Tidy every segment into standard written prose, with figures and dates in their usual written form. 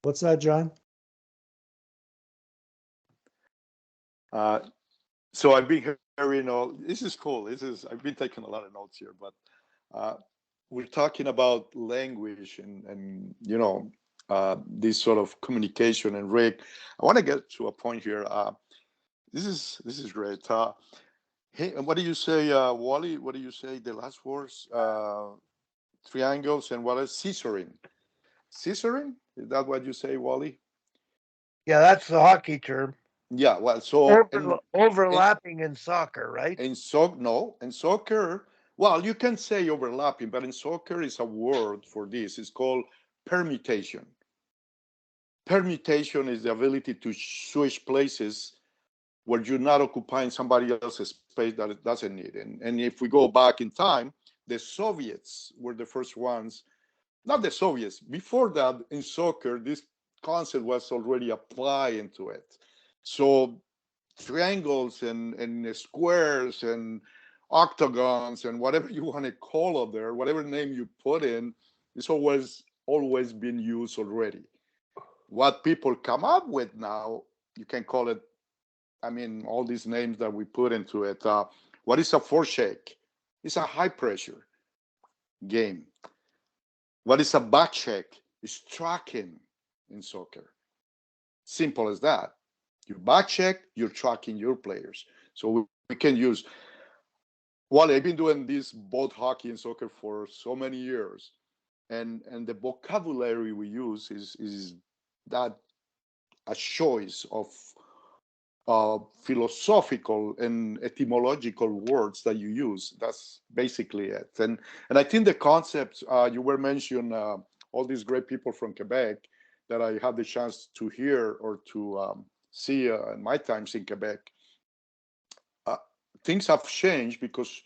What's that, John? Uh, so I've been hearing all. This is cool. I've been taking a lot of notes here, but uh, we're talking about language and this sort of communication. And Rick, I want to get to a point here. This is great. Hey, and what do you say, Wally? What do you say? The last words, triangles, and what is scissoring? Scissoring? Is that what you say, Wally? Yeah, that's the hockey term. Yeah. Well, so in Overlapping in soccer, right? no, in soccer, well, you can say overlapping, but in soccer is a word for this. It's called permutation. Permutation is the ability to switch places where you're not occupying somebody else's space that it doesn't need. And if we go back in time, the Soviets were the first ones, not the Soviets, before that in soccer, this concept was already applied into it. So triangles and squares and octagons and whatever you want to call it there, whatever name you put in, it's always been used already. What people come up with now, you can call it, I mean, all these names that we put into it. What is a foreshake? It's a high pressure game. What is a back check? It's tracking in soccer. Simple as that. You back check, you're tracking your players. So we can use, well, I've been doing this both hockey and soccer for so many years. And the vocabulary we use is that a choice of philosophical and etymological words that you use. That's basically it. And I think the concepts you were mentioning, all these great people from Quebec that I had the chance to hear or to see in my times in Quebec. Uh, Things have changed because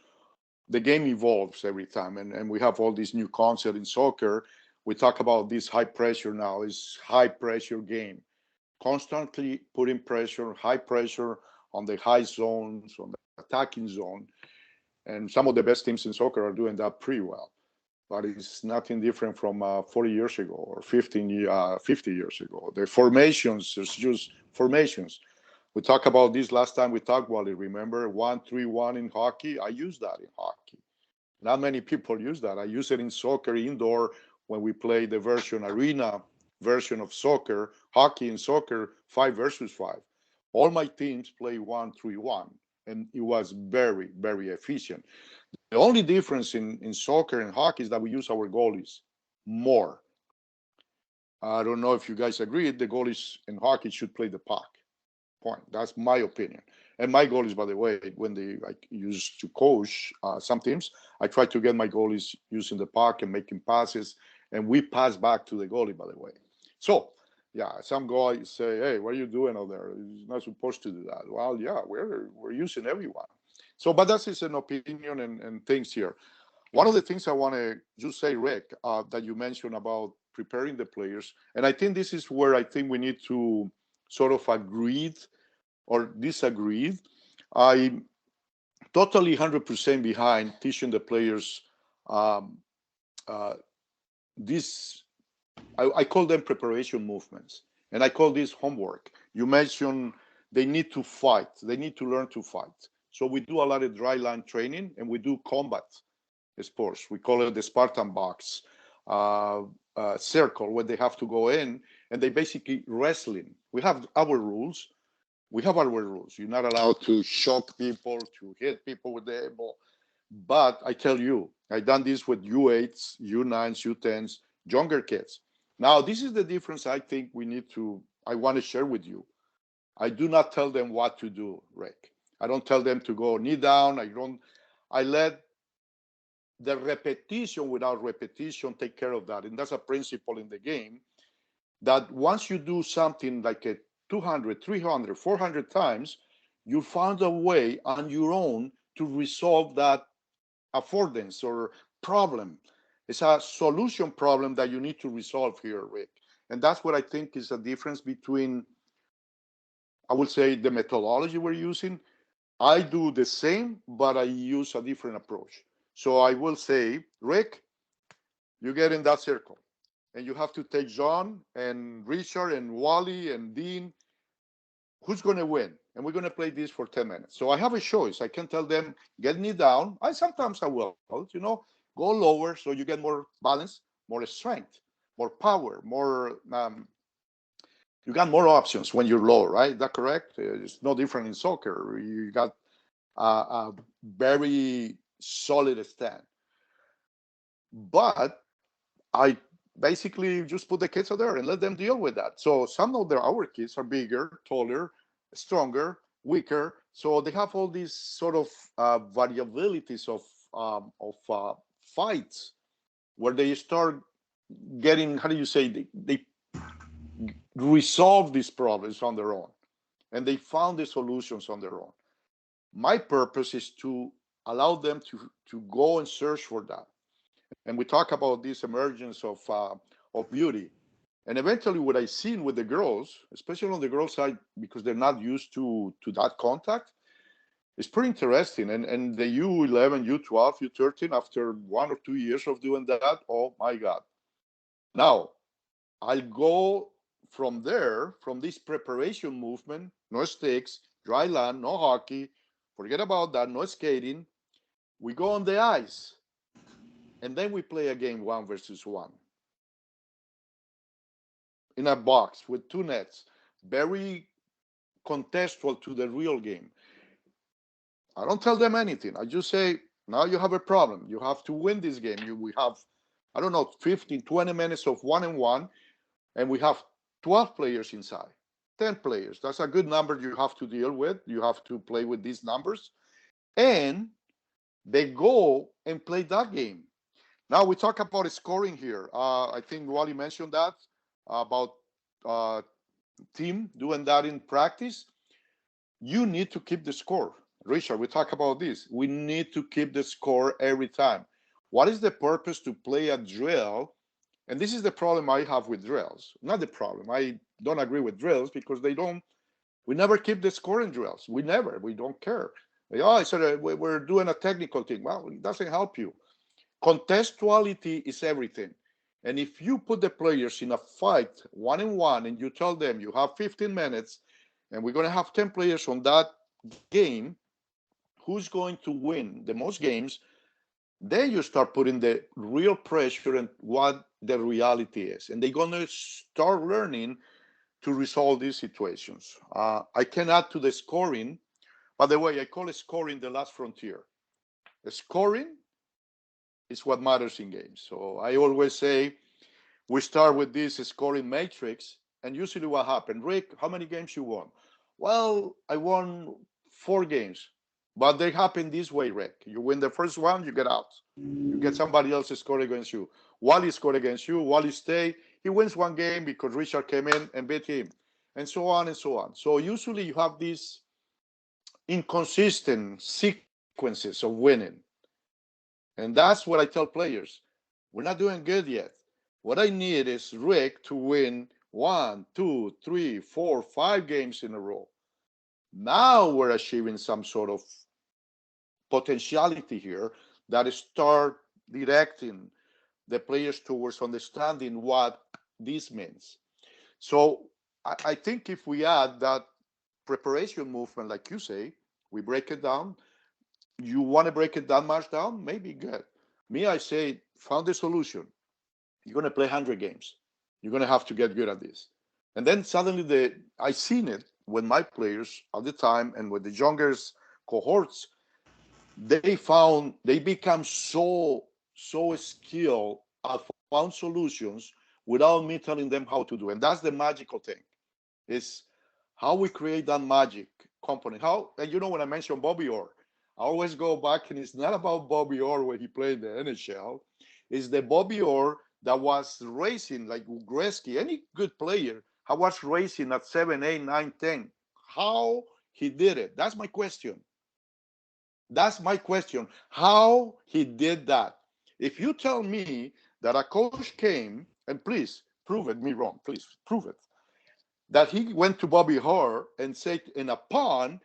the game evolves every time, and we have all these new concepts in soccer. We talk about this high pressure now. Is high pressure game, constantly putting pressure, high pressure on the high zones, on the attacking zone. And some of the best teams in soccer are doing that pretty well. But it's nothing different from 40 years ago or 50 years ago. The formations, there's just formations. We talked about this last time we talked, Wally. Remember 1-3-1 in hockey? I use that in hockey. Not many people use that. I use it in soccer indoor when we play the version arena version of soccer, hockey and soccer, 5 versus 5. All my teams play 1-3-1, and it was very, very efficient. The only difference in soccer and hockey is that we use our goalies more. I don't know if you guys agree. The goalies in hockey should play the puck. Point. That's my opinion. And my goalies, by the way, when they used to coach some teams, I try to get my goalies using the puck and making passes, and we pass back to the goalie, by the way. So, yeah, some guys say, "Hey, what are you doing out there? You're not supposed to do that." Well, yeah, we're using everyone. So, but that's just an opinion and things here. One of the things I want to just say, Rick, that you mentioned about preparing the players, and I think this is where I think we need to sort of agree or disagreed. I'm totally 100% behind teaching the players um, uh, this. I call them preparation movements, and I call this homework. You mentioned they need to fight. They need to learn to fight. So we do a lot of dry line training, and we do combat sports. We call it the Spartan box circle, where they have to go in, and they basically wrestling. We have our rules. You're not allowed to shock people, to hit people with the elbow. But I tell you, I've done this with U8s, U9s, U10s, younger kids. Now, this is the difference I think I want to share with you. I do not tell them what to do, Rick. I don't tell them to go knee down. I let the repetition without repetition take care of that. And that's a principle in the game that once you do something like a 200, 300, 400 times, you found a way on your own to resolve that affordance or problem. It's a solution problem that you need to resolve here, Rick. And that's what I think is the difference between, I would say, the methodology we're using. I do the same, but I use a different approach. So I will say, Rick, you get in that circle and you have to take John and Richard and Wally and Dean. Who's going to win? And we're going to play this for 10 minutes. So I have a choice. I can tell them, get me down. Sometimes I will, go lower so you get more balance, more strength, more power, more. You got more options when you're low, right? Is that correct? It's no different in soccer. You got a very solid stand. But I basically just put the kids out there and let them deal with that. So some of our kids are bigger, taller, stronger, weaker. So they have all these sort of variabilities of fights where they start getting, how do you say, they resolve these problems on their own, and they found the solutions on their own. My purpose is to allow them to go and search for that. And we talk about this emergence of beauty. And eventually, what I've seen with the girls, especially on the girls' side, because they're not used to that contact, it's pretty interesting. And the U11, U12, U13, after 1 or 2 years of doing that, oh my God. Now, I'll go from there, from this preparation movement, no sticks, dry land, no hockey, forget about that, no skating. We go on the ice, and then we play a game 1 versus 1 in a box with 2 nets, very contextual to the real game. I don't tell them anything. I just say, now you have a problem. You have to win this game. We have, I don't know, 15, 20 minutes of 1-on-1, and we have 12 players inside, 10 players. That's a good number you have to deal with. You have to play with these numbers. And they go and play that game. Now we talk about scoring here. I think Wally mentioned that about uh, team doing that in practice. You need to keep the score. Richard, we talk about this. We need to keep the score every time. What is the purpose to play a drill? And this is the problem I have with drills. Not the problem. I don't agree with drills because we never keep the score in drills. We don't care. Oh, so we're doing a technical thing. Well, it doesn't help you. Contextuality is everything. And if you put the players in a fight 1-on-1 and you tell them you have 15 minutes and we're going to have 10 players on that game, who's going to win the most games, then you start putting the real pressure and what the reality is. And they're going to start learning to resolve these situations. I can add to the scoring. By the way, I call it scoring the last frontier. Scoring is what matters in games. So I always say we start with this scoring matrix, and usually what happened, Rick, how many games you won? Well, I won 4 games, but they happen this way, Rick. You win the first one, you get out. You get somebody else to score against you. Wally scored against you. Wally stay. He wins 1 game because Richard came in and beat him, and so on and so on. So usually you have these inconsistent sequences of winning. And that's what I tell players. We're not doing good yet. What I need is Rick to win 1, 2, 3, 4, 5 games in a row. Now we're achieving some sort of potentiality here that start directing the players towards understanding what this means. So I think if we add that preparation movement, like you say, we break it down. You want to break it that much down? Maybe good. Me, I say, found the solution. You're going to play 100 games. You're going to have to get good at this. And then suddenly I seen it with my players at the time and with the younger cohorts. They become so skilled at found solutions without me telling them how to do. And that's the magical thing. Is how we create that magic component. How, and when I mention Bobby Orr, I always go back, and it's not about Bobby Orr when he played in the NHL. It's the Bobby Orr that was racing like Gretzky, any good player, who was racing at 7, 8, 9, 10. How he did it? That's my question. That's my question. How he did that? If you tell me that a coach came, and please prove it me wrong, please prove it, that he went to Bobby Orr and said in a pond,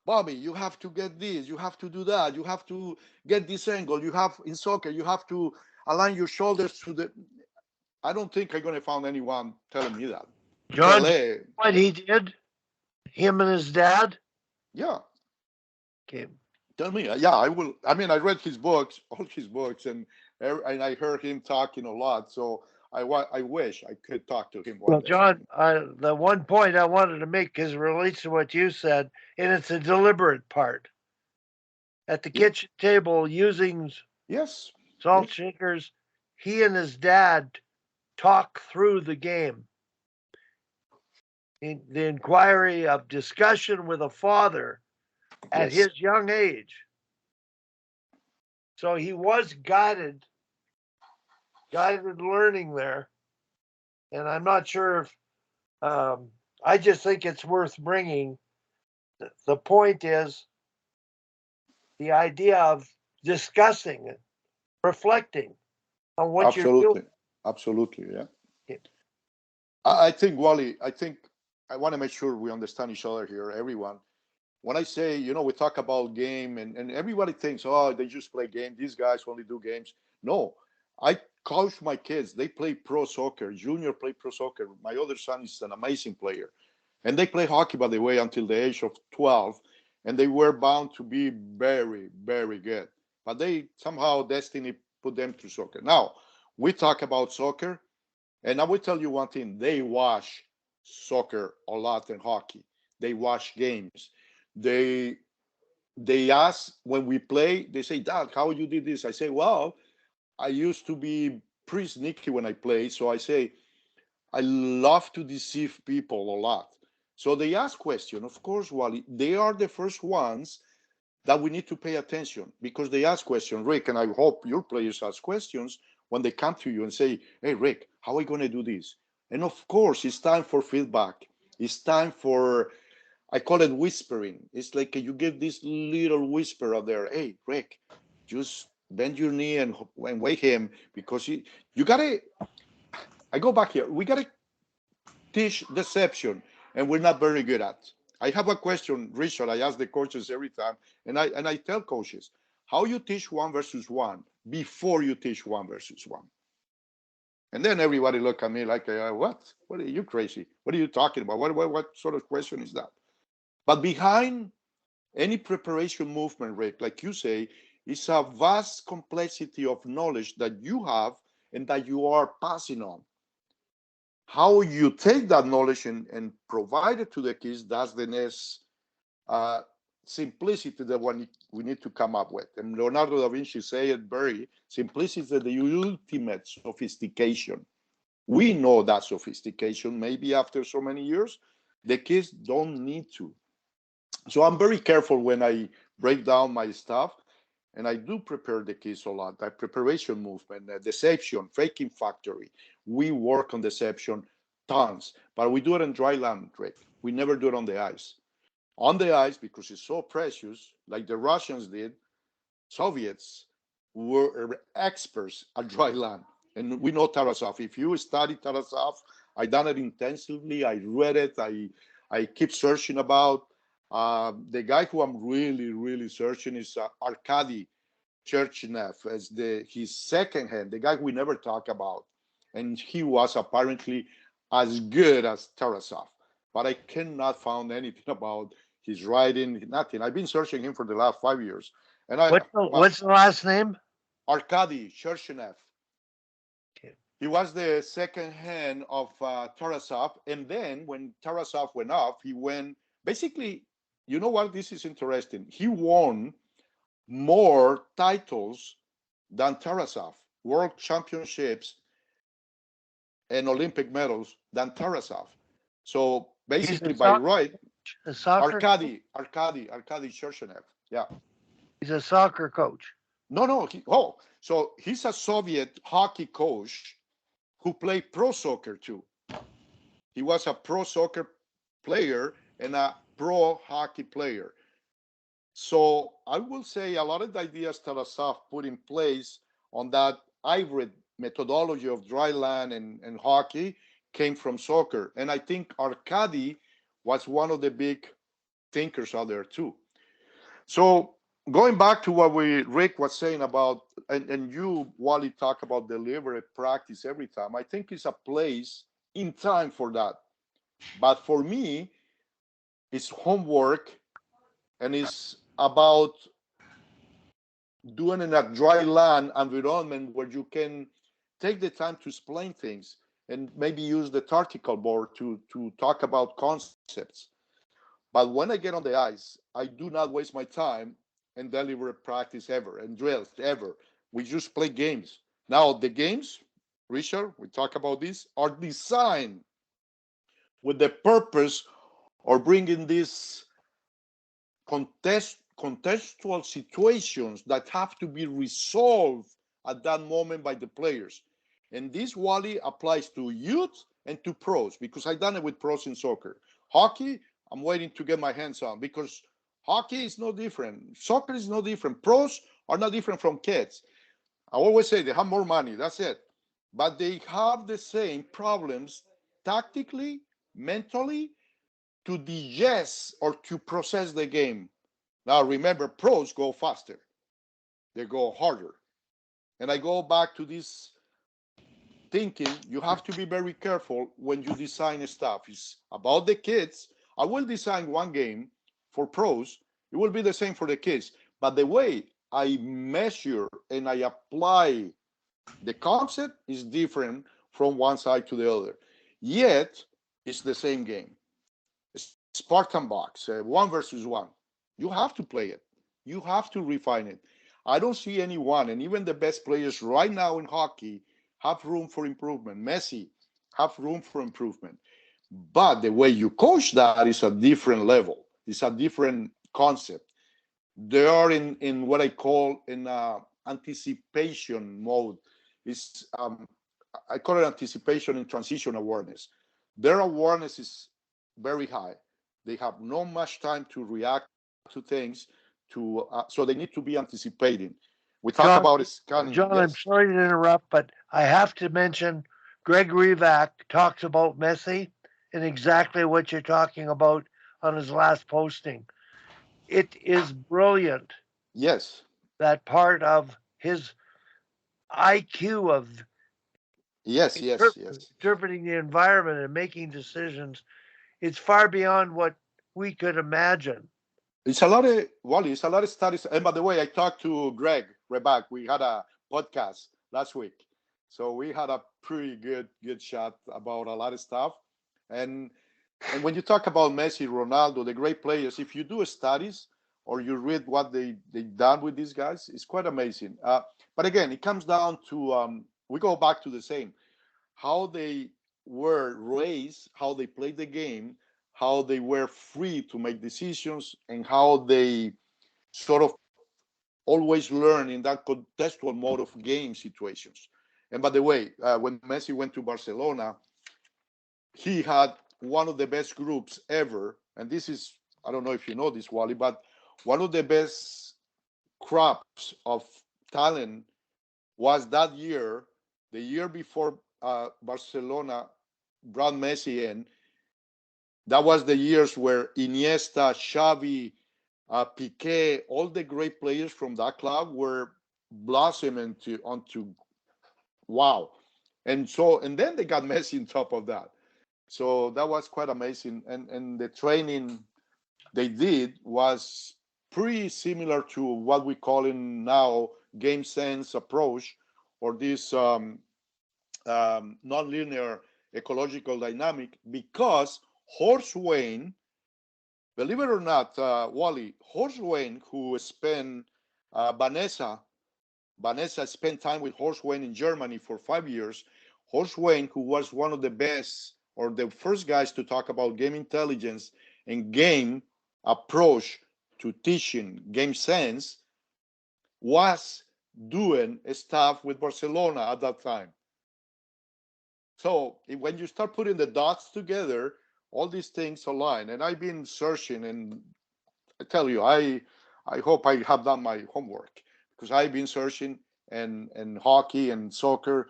Bobby, you have to get this, you have to do that, you have to get this angle, you have in soccer, you have to align your shoulders to the. I don't think I'm going to find anyone telling me that. John, Pele, what he did, him and his dad. yeah, Okay. tell me. Yeah, I will. I mean, I read his books, all his books, and I heard him talking a lot. So I wish I could talk to him one Well, day. John, the one point I wanted to make is relates to what you said, and it's a deliberate part. At the Yeah. kitchen table, using Yes. salt Yes. shakers, he and his dad talk through the game. The inquiry of discussion with a father at Yes. his young age. So he was guided learning there. And I'm not sure if, I just think it's worth bringing. The point is the idea of discussing it, reflecting on what you're doing. Absolutely. Absolutely. Yeah. I think, Wally, I think I want to make sure we understand each other here, everyone. When I say, we talk about game and everybody thinks, oh, they just play game. These guys only do games. No, I coach my kids. They play pro soccer. Junior play pro soccer. My other son is an amazing player. And they play hockey, by the way, until the age of 12. And they were bound to be very, very good. But they somehow, destiny put them through soccer. Now, we talk about soccer. And I will tell you one thing, they watch soccer a lot and hockey. They watch games. They they ask when we play, they say, Dad, how you did this? I say, well, I used to be pretty sneaky when I play. So I say, I love to deceive people a lot. So they ask questions. Of course, Wally, they are the first ones that we need to pay attention because they ask questions. Rick, and I hope your players ask questions when they come to you and say, hey, Rick, how are we going to do this? And of course, it's time for feedback. It's time for, I call it whispering. It's like you give this little whisper out there. Hey, Rick, just bend your knee and wake him because you got to, I go back here. We got to teach deception, and we're not very good at. I have a question, Richard. I ask the coaches every time, and I tell coaches how you teach 1 versus 1 before you teach 1 versus 1. And then everybody look at me like, what? What are you crazy? What are you talking about? What sort of question is that? But behind any preparation movement, Rick, like you say, is a vast complexity of knowledge that you have and that you are passing on. How you take that knowledge and provide it to the kids, that's the next uh, simplicity that we need to come up with. And Leonardo da Vinci said it very, simplicity is the ultimate sophistication. We know that sophistication, maybe after so many years, the kids don't need to. So I'm very careful when I break down my stuff, and I do prepare the kids a lot. That preparation movement, deception, faking factory. We work on deception tons, but we do it in dry land, Rick. We never do it on the ice. On the ice, because it's so precious, like the Russians did, Soviets were experts at dry land. And we know Tarasov. If you study Tarasov, I done it intensively. I read it. I keep searching about. The guy who I'm really, really searching is Arkady Cherchenev as his second hand, the guy we never talk about. And he was apparently as good as Tarasov. But I cannot find anything about his writing, nothing. I've been searching him for the last 5 years. And What's the last name? Arkady Cherchenev. Okay. He was the second hand of Tarasov. And then when Tarasov went off, he went basically, you know what? This is interesting. He won more titles than Tarasov, world championships and Olympic medals than Tarasov. So He's basically, by right, a soccer. Arkady Cherchenev. Yeah. He's a soccer coach. No. So he's a Soviet hockey coach who played pro soccer too. He was a pro soccer player and a pro hockey player. So I will say a lot of the ideas Tarasov put in place on that hybrid methodology of dry land and hockey came from soccer. And I think Arkady was one of the big thinkers out there too. So going back to what Rick was saying about, and you, Wally, talk about deliberate practice every time. I think it's a place in time for that. But for me, it's homework and it's about doing in a dry land environment where you can take the time to explain things and maybe use the tactical board to talk about concepts. But when I get on the ice, I do not waste my time and deliberate practice ever and drills ever. We just play games. Now the games, Richard, we talk about this, are designed with the purpose of bringing these contextual situations that have to be resolved at that moment by the players. And this, Wally, applies to youth and to pros because I've done it with pros in soccer. Hockey, I'm waiting to get my hands on because hockey is no different. Soccer is no different. Pros are not different from kids. I always say they have more money. That's it. But they have the same problems tactically, mentally, to digest or to process the game. Now, remember, pros go faster, they go harder. And I go back to this thinking you have to be very careful when you design stuff. It's about the kids. I will design one game for pros, it will be the same for the kids. But the way I measure and I apply the concept is different from one side to the other. Yet, it's the same game. Spartan box, one versus one. You have to play it. You have to refine it. I don't see anyone, and even the best players right now in hockey have room for improvement. Messi have room for improvement. But the way you coach that is a different level. It's a different concept. They are in what I call in anticipation mode. It's I call it anticipation and transition awareness. Their awareness is very high. They have not much time to react to things, so they need to be anticipating. We talk about John, scanning. John, Yes, I'm sorry to interrupt, but I have to mention Greg Revac talks about Messi and exactly what you're talking about on his last posting. It is brilliant, yes, that part of his IQ of yes. interpreting the environment and making decisions. It's far beyond what we could imagine. It's a lot of Wally. It's a lot of studies. And by the way, I talked to Greg Reback. We had a podcast last week, so we had a pretty good chat about a lot of stuff. And and when you talk about Messi, Ronaldo, the great players, if you do studies or you read what they done with these guys, it's quite amazing. But again, it comes down to we go back to the same how they were raised, how they played the game, how they were free to make decisions, and how they sort of always learn in that contextual mode of game situations. And by the way, when Messi went to Barcelona, he had one of the best groups ever. And this is, I don't know if you know this, Wally, but one of the best crops of talent was that year, the year before Barcelona brought Messi in. That was the years where Iniesta, Xavi, Piqué, all the great players from that club were blossoming onto wow. And then they got Messi on top of that. So that was quite amazing. And the training they did was pretty similar to what we call in now game sense approach or this nonlinear ecological dynamic because Horsewayne, believe it or not, Wally, Horsewayne, who spent Vanessa spent time with Horsewayne in Germany for 5 years. Horsewayne, who was one of the best or the first guys to talk about game intelligence and game approach to teaching game sense, was doing stuff with Barcelona at that time. So when you start putting the dots together, all these things align. And I've been searching, and I tell you, I hope I have done my homework because I've been searching and hockey and soccer,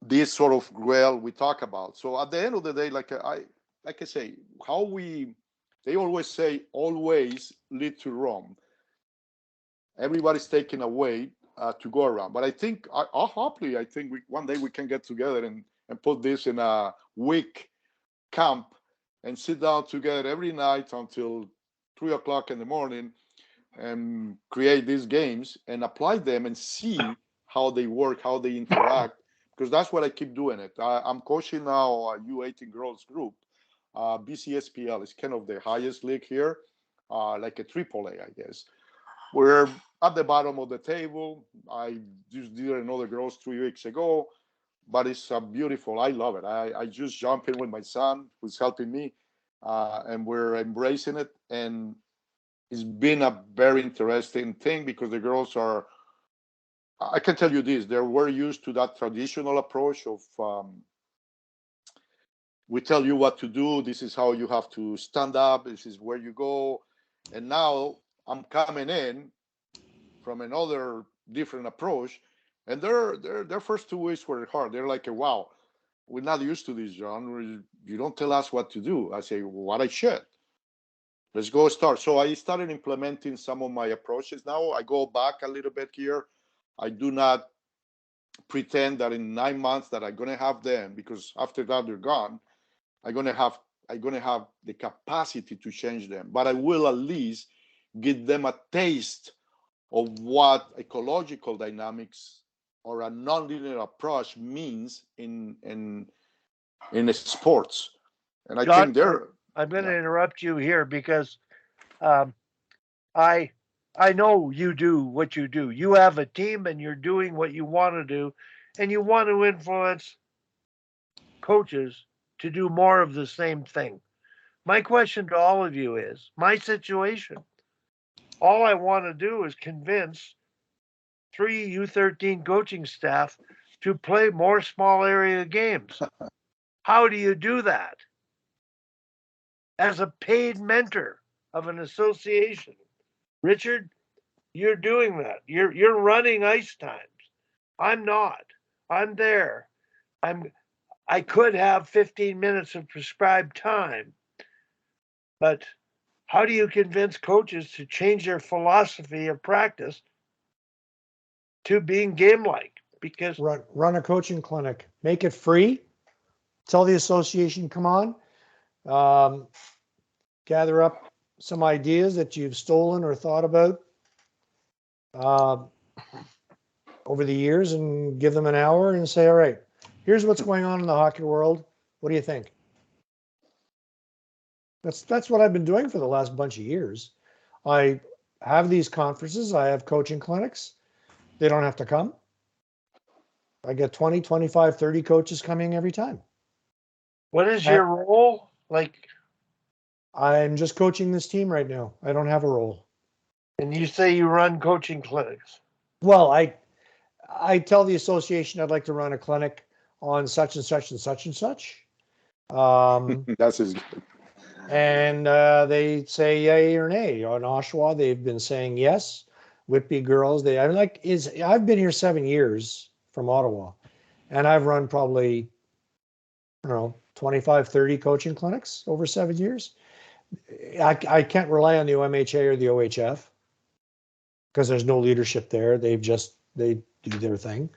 this sort of grail we talk about. So at the end of the day, like I say, how we they always say always lead to Rome. everybody's taking a weight to go around. But I think, hopefully, I think one day we can get together and put this in a week camp and sit down together every night until 3 o'clock in the morning and create these games and apply them and see how they work, how they interact, because that's what I keep doing it. I'm coaching now a U18 girls group. BCSPL is kind of the highest league here, like a AAA, I guess. We're at the bottom of the table. I just did another girls 3 weeks ago, but it's beautiful. I love it. I just jump in with my son, who's helping me, and we're embracing it. And it's been a very interesting thing because the girls are, I can tell you this, they were used to that traditional approach of we tell you what to do, this is how you have to stand up, this is where you go. And now I'm coming in from another different approach, and their first 2 weeks were hard. They're like, wow, we're not used to this, John. You don't tell us what to do. I say, well, what I should. Let's go start. So I started implementing some of my approaches now. I go back a little bit here. I do not pretend that in 9 months that I'm gonna have them, because after that they're gone. I'm gonna have the capacity to change them, but I will at least give them a taste of what ecological dynamics or a nonlinear approach means in sports. And I John, think they're I'm going yeah. to interrupt you here because um, I I know you do what you do. You have a team and you're doing what you want to do, and you want to influence coaches to do more of the same thing. My question to all of you is my situation. All I want to do is convince three U13 coaching staff to play more small area games. How do you do that? As a paid mentor of an association. Richard, you're doing that. You're running ice times. I'm not. I'm there. I could have 15 minutes of prescribed time, but how do you convince coaches to change their philosophy of practice to being game like? Because run a coaching clinic, make it free, tell the association, come on, gather up some ideas that you've stolen or thought about over the years and give them an hour and say, all right, here's what's going on in the hockey world. What do you think? That's what I've been doing for the last bunch of years. I have these conferences. I have coaching clinics. They don't have to come. I get 20, 25, 30 coaches coming every time. what is your role? Like, I'm just coaching this team right now. I don't have a role. and you say you run coaching clinics. Well, I tell the association I'd like to run a clinic on such and such and such and such. That's his good. And they say yay or nay. On Oshawa, they've been saying yes. Whitby girls, I've been here 7 years from Ottawa, and I've run probably, I don't know, 25, 30 coaching clinics over 7 years. I can't rely on the OMHA or the OHF because there's no leadership there. They do their thing.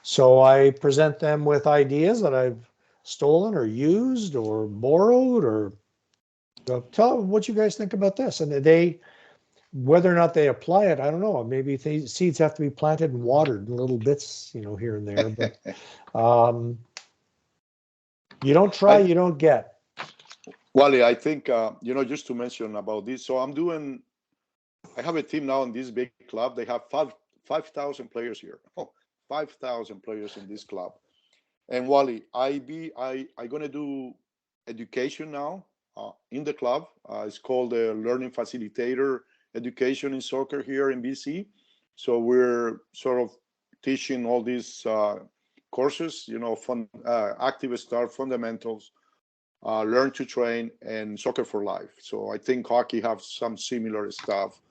So I present them with ideas that I've stolen or used or borrowed, or tell them what you guys think about this. And whether or not they apply it, I don't know. Maybe seeds have to be planted and watered in little bits, here and there. But you don't try, you don't get. Wally, I think just to mention about this. So I have a team now in this big club. They have 5,000 players here. 5,000 players in this club. And Wally, I gonna do education now in the club. It's called the Learning Facilitator Education in Soccer here in BC. So we're sort of teaching all these courses, active start, fundamentals, learn to train, and soccer for life. So I think hockey have some similar stuff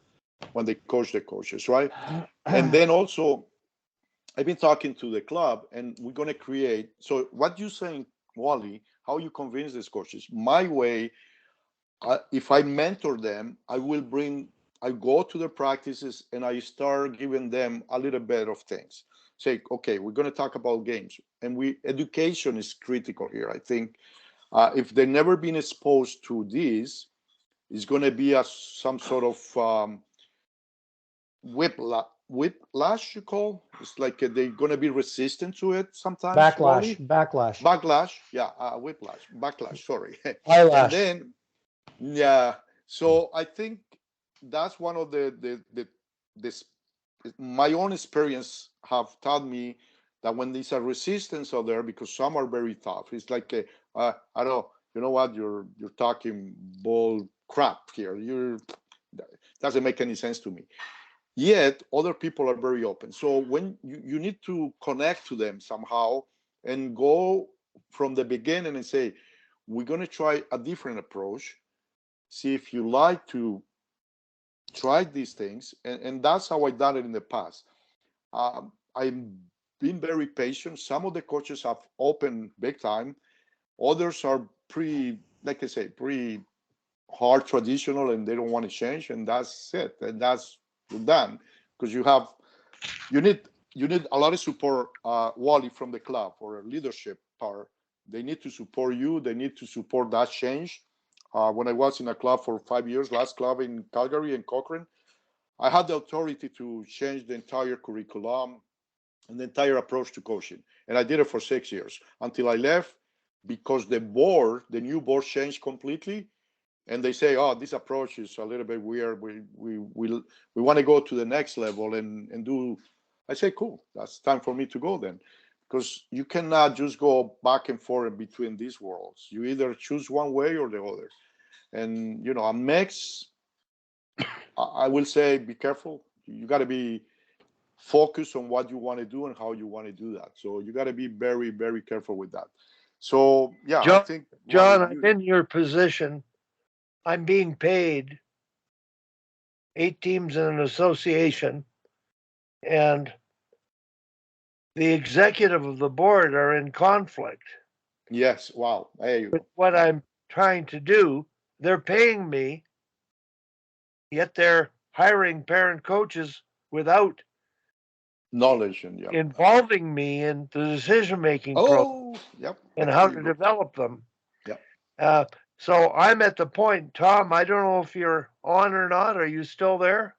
when they coach the coaches, right? And then also, I've been talking to the club, and we're going to create. So what you saying, Wally, how you convince these coaches? My way, if I mentor them, I will bring I go to the practices and I start giving them a little bit of things. Say, okay, we're going to talk about games, and education is critical here. I think if they've never been exposed to this, it's going to be some sort of whiplash, you call. It's like they're going to be resistant to it sometimes, Backlash, Wally. backlash, Backlash, yeah, whiplash, backlash, sorry. And eyelash. then, yeah, so I think that's one of this my own experience have taught me that when there's a resistance out there, because some are very tough, it's like I don't know, you know what, you're talking bull crap here, you doesn't make any sense to me. Yet other people are very open, so when you need to connect to them somehow and go from the beginning and say, we're going to try a different approach, see if you like to try these things. And that's how I done it in the past. I've been very patient. Some of the coaches have opened big time. Others are pretty, like I say, pretty hard traditional, and they don't want to change, and that's it. And that's done, because you need you need a lot of support, Wally, from the club or a leadership part. They need to support you. They need to support that change. When I was in a club for 5 years, last club in Calgary and Cochrane, I had the authority to change the entire curriculum and the entire approach to coaching. And I did it for 6 years until I left, because the new board changed completely. And they say, oh, this approach is a little bit weird. We want to go to the next level and do. I say, cool, that's time for me to go then. Because you cannot just go back and forth between these worlds. You either choose one way or the other. And, a mix, I will say, be careful. You got to be focused on what you want to do and how you want to do that. So you got to be very, very careful with that. So, yeah, I John, think, Wally, John, I'm in your position. I'm being paid 8 teams in an association, and the executive of the board are in conflict yes, wow, there you with go. what Yeah. I'm trying to do. They're paying me, yet they're hiring parent coaches without Knowledge and, yeah. involving me in the decision making process Oh, yep. and There how you to go. develop them. Yep. Uh, so I'm at the point, Tom, I don't know if you're on or not. Are you still there?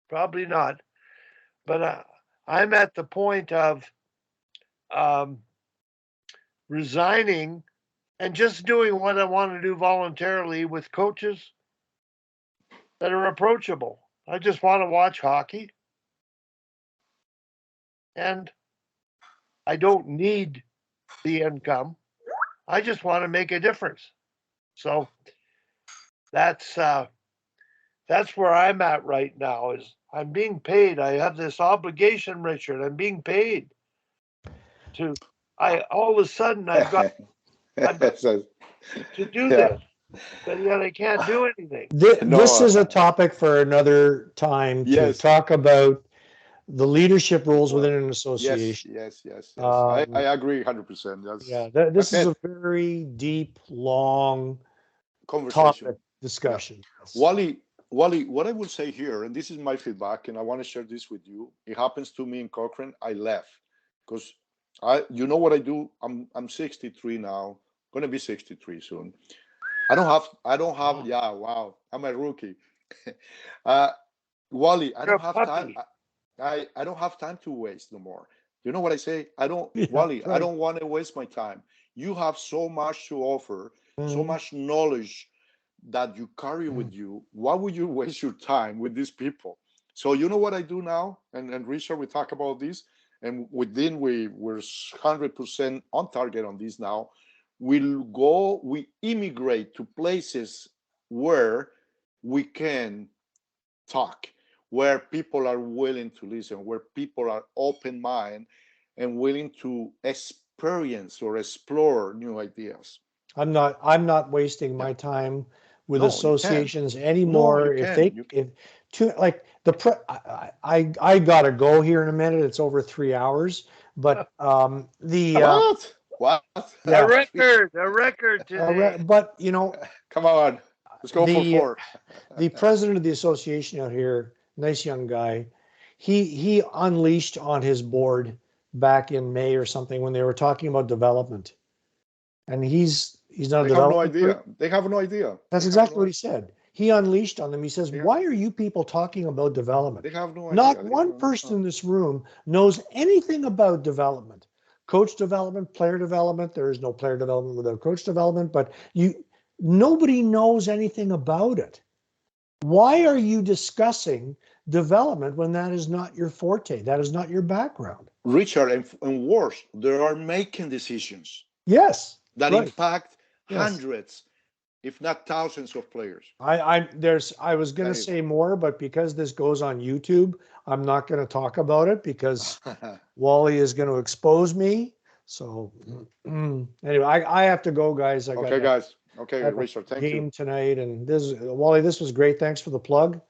Probably not. But I'm at the point of um, resigning and just doing what I want to do voluntarily with coaches that are approachable. I just want to watch hockey, and I don't need the income. I just want to make a difference. So that's where I'm at right now. Is I'm being paid. I have this obligation, Richard. I'm being paid to. I all of a sudden I've got So, to do yeah. this, but yet I can't do anything. This No. is a topic for another time to Yes. talk about the leadership roles Well, within an yes, association. yes, yes, yes. I Um, agree 100%. yeah, That's this is a it. very deep, long Conversation. topic Yeah. discussion. Yes. Wally, Wally, what I will say here, and this is my feedback, and I want to share this with you. It happens to me in Cochrane. I left because you know what I do? I'm 63 now, gonna be 63 soon. I don't have, Wow. yeah, wow, I'm a rookie. uh, Wally, I You're don't a have time. puppy. I don't have time to waste no more. You know what I say? I don't, Yeah, Wally, that's I right. don't want to waste my time. You have so much to offer, so Mhm. much knowledge that you carry with you. Why would you waste your time with these people? So you know what I do now? And Richard, we talk about this, and within we're 100% on target on this now. We immigrate to places where we can talk, where people are willing to listen, where people are open mind and willing to experience or explore new ideas. I'm not wasting Yeah. my time with No, you can't. associations No, anymore. you If can. they You can. if to like the I gotta go here in a minute. It's over 3 hours, but the What? What? Yeah. A record today. But you know, Come on. Let's go for the 4. the president of the association out here, nice young guy, he unleashed on his board back in May or something when they were talking about development, and he's not a They have no development. idea. They have no idea. That's They have exactly no what he said. He unleashed on them. He says, Yeah. "Why are you people talking about development? They have no idea. Not They one don't person in understand. this room knows anything about development, coach development, player development. There is no player development without coach development, but nobody knows anything about it. Why are you discussing development when that is not your forte? That is not your background." Richard, and worse, they are making decisions Yes, that right. impact Yes. hundreds, if not thousands of players. I was going to say more, but because this goes on YouTube, I'm not going to talk about it because Wally is going to expose me. So anyway, I have to go, guys. I got Okay, guys. Okay, have a Richard, thank game you. tonight, and Wally, this was great. Thanks for the plug.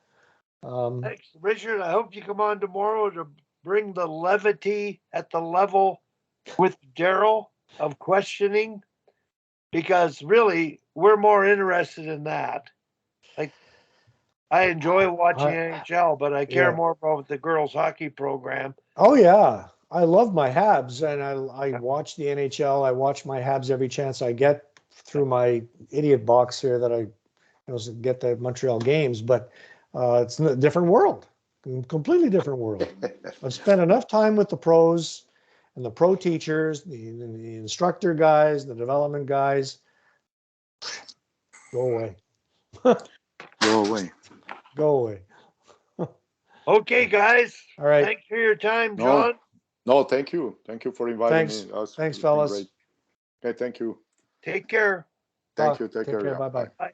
Thanks, Richard. I hope you come on tomorrow to bring the levity at the level with Daryl of questioning, because really we're more interested in that. Like, I enjoy watching NHL, but I care Yeah. more about the girls' hockey program. Oh yeah, I love my Habs, and I watch the NHL. I watch my Habs every chance I get through my idiot box here that I get the Montreal games. But it's a different world, completely different world. I've spent enough time with the pros and the pro teachers, the instructor guys, the development guys. Go away. Go away. Go away. Okay, guys. All right. Thanks for your time, No, John. no, thank you. Thank you for inviting Thanks. me. Thanks, It's been fellas. great. Okay, thank you. Take care. Thank you. Take Take care. care. Yeah. Bye-bye. Bye.